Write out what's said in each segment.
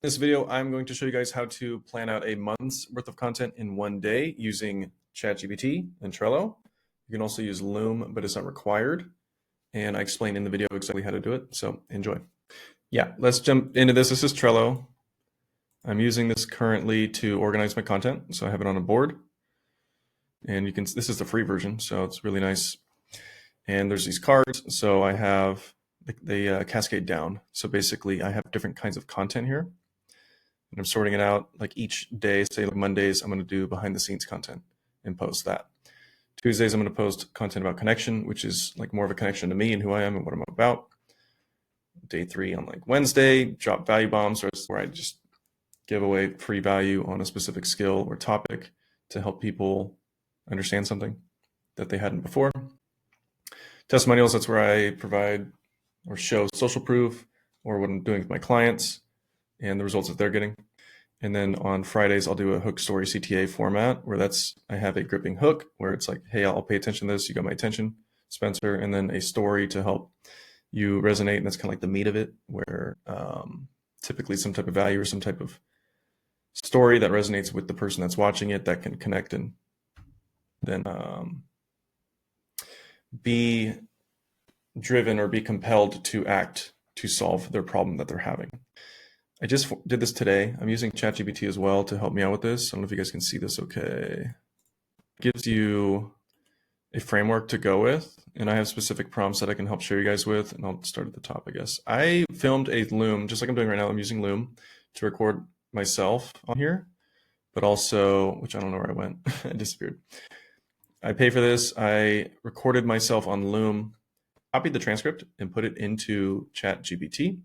In this video, I'm going to show you guys how to plan out a month's worth of content in one day using ChatGPT and Trello. You can also use Loom, but it's not required. And I explain in the video exactly how to do it, so enjoy. Yeah, let's jump into this. This is Trello. I'm using this currently to organize my content. So I have it on a board. And you can, this is the free version, so it's really nice. And there's these cards. So I have, they cascade down. So basically I have different kinds of content here. And I'm sorting it out like each day. Say like Mondays, I'm going to do behind the scenes content and post that. Tuesdays, I'm going to post content about connection, which is like more of a connection to me and who I am and what I'm about. Day 3 on like Wednesday, drop value bombs, where I just give away free value on a specific skill or topic to help people understand something that they hadn't before. Testimonials, that's where I provide or show social proof or what I'm doing with my clients and the results that they're getting. And then on Fridays, I'll do a hook story CTA format where I have a gripping hook where it's like, hey, I'll pay attention to this. You got my attention, Spencer. And then a story to help you resonate. And that's kind of like the meat of it, where typically some type of value or some type of story that resonates with the person that's watching it that can connect and then be driven or be compelled to act to solve their problem that they're having. I just did this today. I'm using ChatGPT as well to help me out with this. I don't know if you guys can see this okay. It gives you a framework to go with, and I have specific prompts that I can help share you guys with, and I'll start at the top, I guess. I filmed a Loom, just like I'm doing right now. I'm using Loom to record myself on here, but also, which I don't know where I went. I disappeared. I pay for this. I recorded myself on Loom, copied the transcript, and put it into ChatGPT.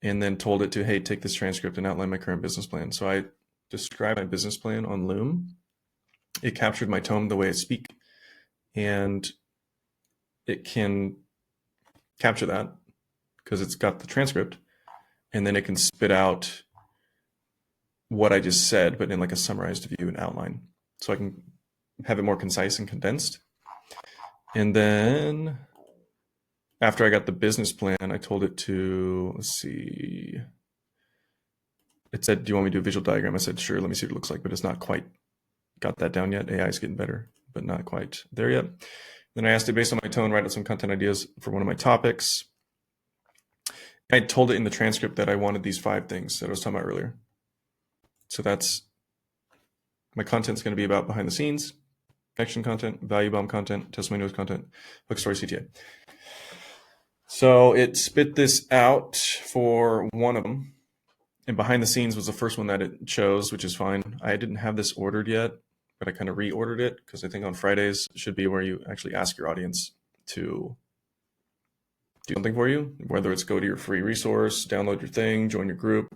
And then told it to, hey, take this transcript and outline my current business plan. So I described my business plan on Loom. It captured my tone, the way I speak, and it can capture that because it's got the transcript, and then it can spit out what I just said, but in like a summarized view and outline. So I can have it more concise and condensed. And then after I got the business plan, I told it to, let's see, it said, do you want me to do a visual diagram? I said, sure, let me see what it looks like, but it's not quite got that down yet. AI is getting better, but not quite there yet. Then I asked it, based on my tone, write out some content ideas for one of my topics. I told it in the transcript that I wanted these 5 things that I was talking about earlier. So that's, my content's going to be about behind the scenes, connection content, value bomb content, testimonials content, hook story CTA. So it spit this out for one of them. And behind the scenes was the first one that it chose, which is fine. I didn't have this ordered yet, but I kind of reordered it because I think on Fridays should be where you actually ask your audience to do something for you, whether it's go to your free resource, download your thing, join your group,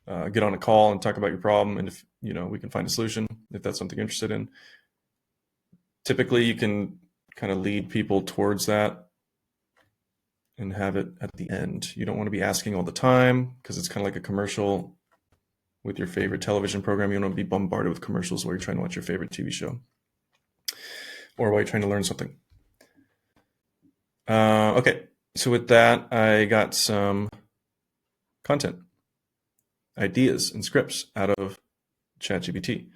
get on a call and talk about your problem. And if, we can find a solution if that's something you're interested in. Typically, you can kind of lead people towards that and have it at the end. You don't want to be asking all the time because it's kind of like a commercial with your favorite television program. You don't want to be bombarded with commercials while you're trying to watch your favorite TV show or while you're trying to learn something. Okay, so with that, I got some content, ideas, and scripts out of ChatGPT.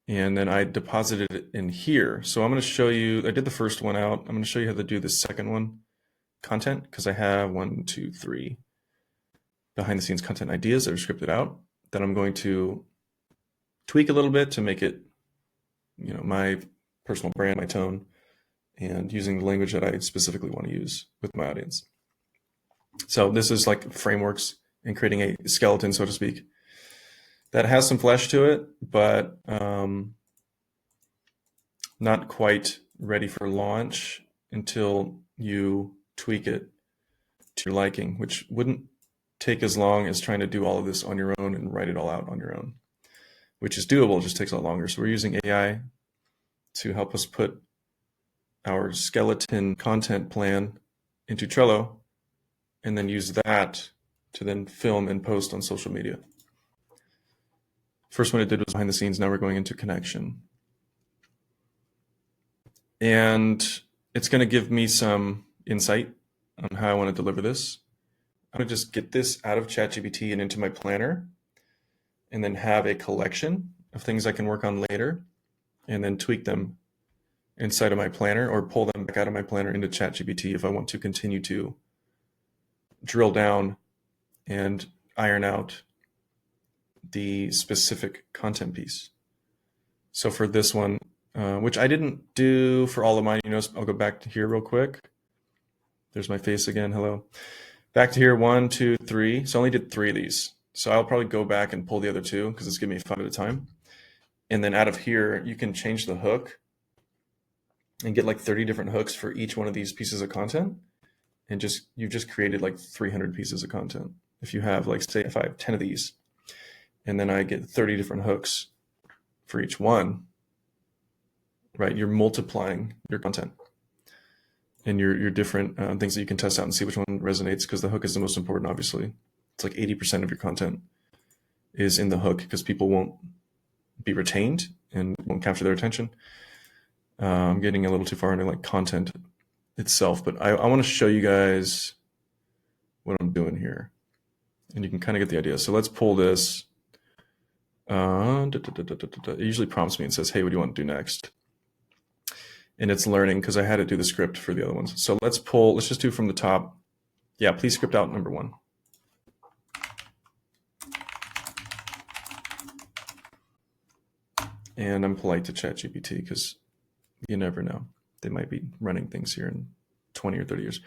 And then I deposited it in here. So I'm going to show you, I did the first one out. I'm going to show you how to do the second one, content, because I have 1, 2, 3 behind the scenes content ideas that are scripted out that I'm going to tweak a little bit to make it, my personal brand, my tone, and using the language that I specifically want to use with my audience. So this is like frameworks and creating a skeleton, so to speak, that has some flesh to it, but not quite ready for launch until you tweak it to your liking, which wouldn't take as long as trying to do all of this on your own and write it all out on your own, which is doable, it just takes a lot longer. So we're using AI to help us put our skeleton content plan into Trello and then use that to then film and post on social media. First one it did was behind the scenes. Now we're going into connection. And it's going to give me some insight on how I want to deliver this. I'm gonna just get this out of ChatGPT and into my planner, and then have a collection of things I can work on later, and then tweak them inside of my planner or pull them back out of my planner into ChatGPT if I want to continue to drill down and iron out the specific content piece. So for this one, which I didn't do for all of mine, you notice I'll go back to here real quick. There's my face again, hello. Back to here, 1, 2, 3. So I only did 3 of these. So I'll probably go back and pull the other 2 because it's giving me 5 at a time. And then out of here, you can change the hook and get like 30 different hooks for each one of these pieces of content. And you've just created like 300 pieces of content. If you have like, say, if I have 10 of these, and then I get 30 different hooks for each one, right? You're multiplying your content and your different things that you can test out and see which one resonates, because the hook is the most important, obviously. It's like 80% of your content is in the hook because people won't be retained and won't capture their attention. I'm getting a little too far into like content itself, but I want to show you guys what I'm doing here, and you can kind of get the idea. So let's pull this. It usually prompts me and says, hey, what do you want to do next? And it's learning because I had to do the script for the other ones. So let's just do from the top. Yeah, please script out number 1. And I'm polite to ChatGPT because you never know. They might be running things here in 20 or 30 years.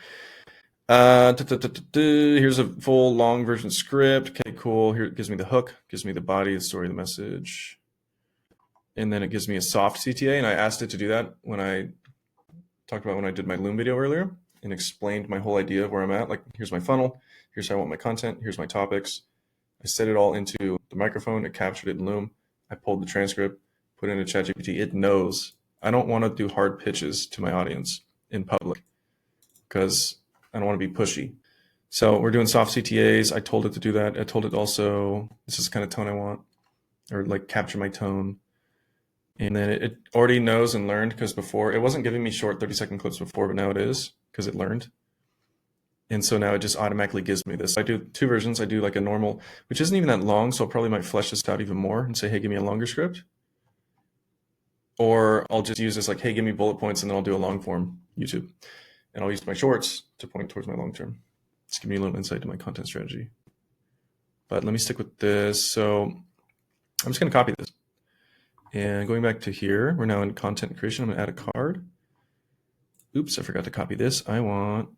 Here's a full long version script. Okay, cool. Here it gives me the hook, gives me the body, the story, the message. And then it gives me a soft CTA. And I asked it to do that when I talked about when I did my Loom video earlier and explained my whole idea of where I'm at. Like, here's my funnel. Here's how I want my content. Here's my topics. I set it all into the microphone. It captured it in Loom. I pulled the transcript, put it into ChatGPT. It knows I don't want to do hard pitches to my audience in public because I don't want to be pushy. So we're doing soft CTAs. I told it to do that. I told it also, this is the kind of tone I want, or like capture my tone. And then it already knows and learned, because before it wasn't giving me short 30-second clips before, but now it is because it learned. And so now it just automatically gives me this. I do 2 versions. I do like a normal, which isn't even that long. So I probably might flesh this out even more and say, hey, give me a longer script. Or I'll just use this like, hey, give me bullet points, and then I'll do a long form YouTube. And I'll use my shorts to point towards my long term. Just give me a little insight to my content strategy. But let me stick with this. So I'm just going to copy this. And going back to here, we're now in content creation. I'm going to add a card. Oops, I forgot to copy this. I want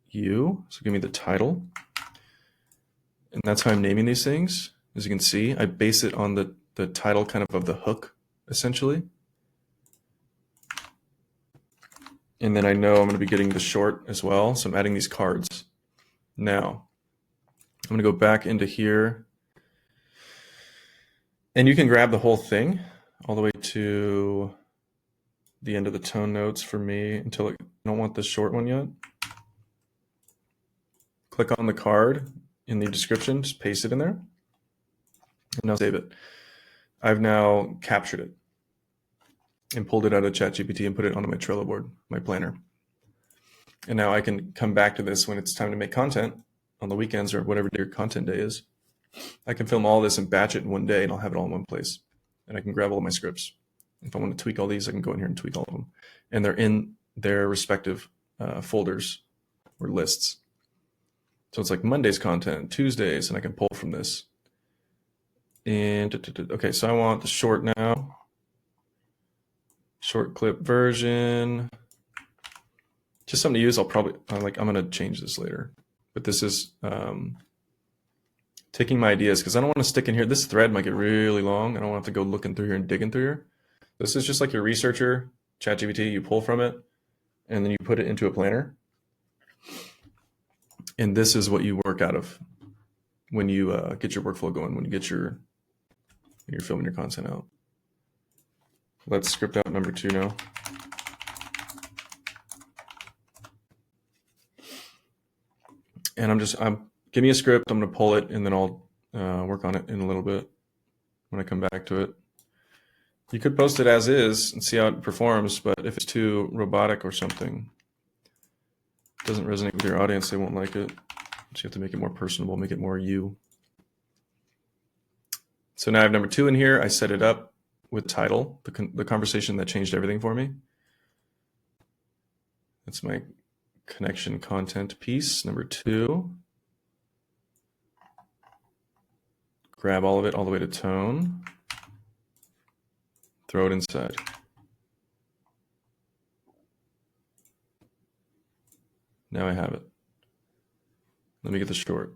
you. So give me the title. And that's how I'm naming these things. As you can see, I base it on the title kind of the hook, essentially. And then I know I'm going to be getting the short as well. So I'm adding these cards. Now, I'm going to go back into here. And you can grab the whole thing all the way to the end of the tone notes for me until I don't want the short one yet. Click on the card in the description, just paste it in there, and now save it. I've now captured it and pulled it out of ChatGPT and put it onto my Trello board, my planner. And now I can come back to this when it's time to make content on the weekends or whatever your content day is. I can film all this and batch it in one day, and I'll have it all in one place. And I can grab all of my scripts. If I want to tweak all these, I can go in here and tweak all of them. And they're in their respective folders or lists. So it's like Monday's content, Tuesdays, and I can pull from this. And okay, so I want the short now. Short clip version. Just something to use. I'm going to change this later. But this is taking my ideas, because I don't want to stick in here. This thread might get really long. I don't want to have to go looking through here and digging through here. This is just like your researcher, ChatGPT. You pull from it, and then you put it into a planner. And this is what you work out of when you get your workflow going, when you're filming your content out. Let's script out number 2 now. And give me a script. I'm going to pull it, and then I'll work on it in a little bit when I come back to it. You could post it as is and see how it performs, but if it's too robotic or something, doesn't resonate with your audience, they won't like it. So you have to make it more personable, make it more you. So now I have number 2 in here. I set it up with title, the conversation that changed everything for me. That's my connection content piece, number 2. Grab all of it all the way to tone. Throw it inside. Now I have it. Let me get the short.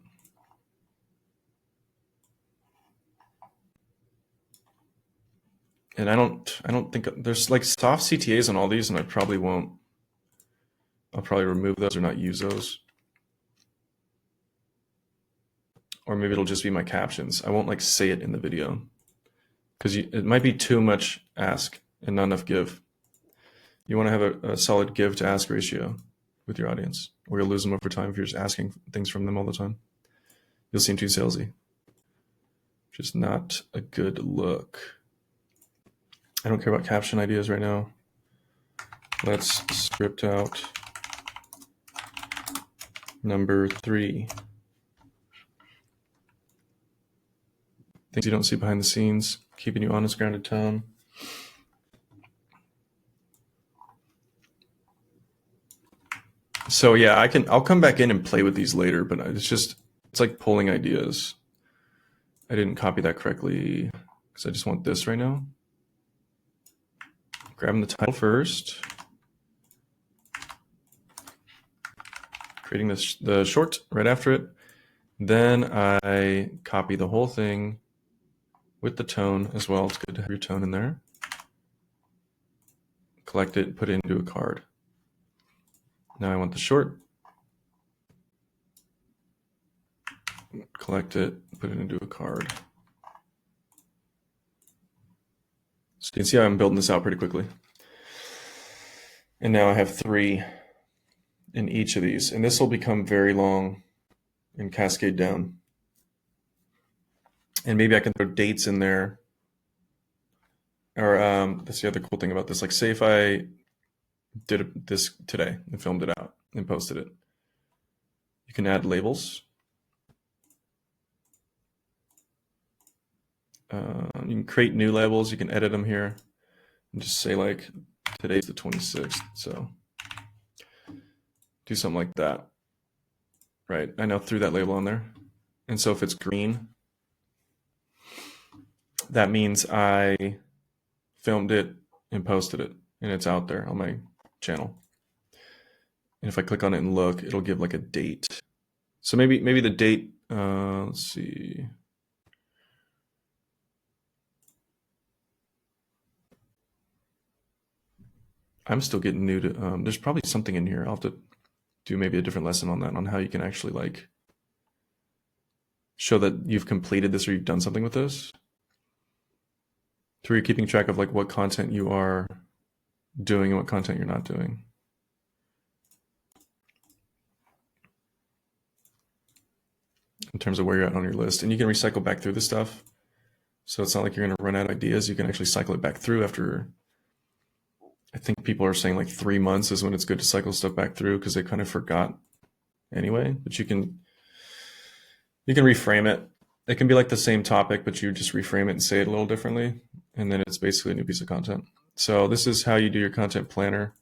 And I don't think there's like soft CTAs on all these, and I probably won't. I'll probably remove those or not use those. Or maybe it'll just be my captions. I won't like say it in the video because it might be too much ask and not enough give. You want to have a solid give to ask ratio with your audience, or you'll lose them over time if you're just asking things from them all the time. You'll seem too salesy, which is not a good look. I don't care about caption ideas right now. Let's script out number 3. Things you don't see behind the scenes, keeping you honest, grounded tone. So yeah, I'll come back in and play with these later, but it's like pulling ideas. I didn't copy that correctly because I just want this right now. Grabbing the title first. Creating the short right after it. Then I copy the whole thing with the tone as well. It's good to have your tone in there. Collect it, put it into a card. Now I want the short. Collect it, put it into a card. So you can see how I'm building this out pretty quickly. And now I have 3 in each of these. And this will become very long and cascade down. And maybe I can throw dates in there. Or that's the other cool thing about this. Like say if I did this today and filmed it out and posted it. You can add labels. You can create new labels. You can edit them here and just say like today's the 26th. So do something like that. Right. I now threw that label on there. And so if it's green, that means I filmed it and posted it and it's out there on my channel. And if I click on it and look, it'll give like a date. So maybe the date, let's see. I'm still getting new to, there's probably something in here. I'll have to do maybe a different lesson on that, on how you can actually like show that you've completed this or you've done something with this. So you're keeping track of like what content you are doing and what content you're not doing. In terms of where you're at on your list. And you can recycle back through this stuff. So it's not like you're going to run out of ideas. You can actually cycle it back through after, I think people are saying like 3 months is when it's good to cycle stuff back through because they kind of forgot anyway. But you can reframe it. It can be like the same topic, but you just reframe it and say it a little differently. And then it's basically a new piece of content. So this is how you do your content planner.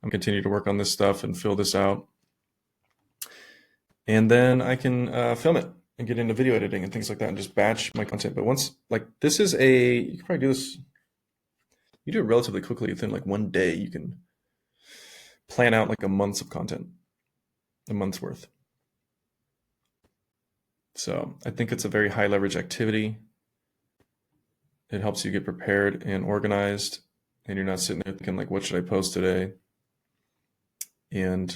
I'm continuing to work on this stuff and fill this out. And then I can film it and get into video editing and things like that and just batch my content. But once, like this is you can probably do this, you do it relatively quickly. Within like 1 day, you can plan out like a month's of content, a month's worth. So I think it's a very high leverage activity. It helps you get prepared and organized, and you're not sitting there thinking like, what should I post today? And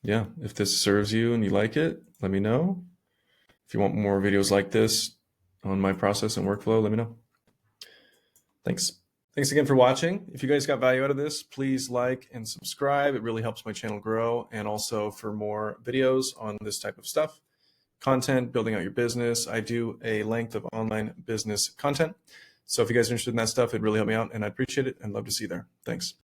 yeah, if this serves you and you like it, let me know. If you want more videos like this on my process and workflow, let me know. Thanks. Thanks again for watching. If you guys got value out of this, please like and subscribe. It really helps my channel grow. And also for more videos on this type of stuff, content, building out your business, I do a length of online business content. So if you guys are interested in that stuff, it'd really help me out and I'd appreciate it and love to see you there. Thanks.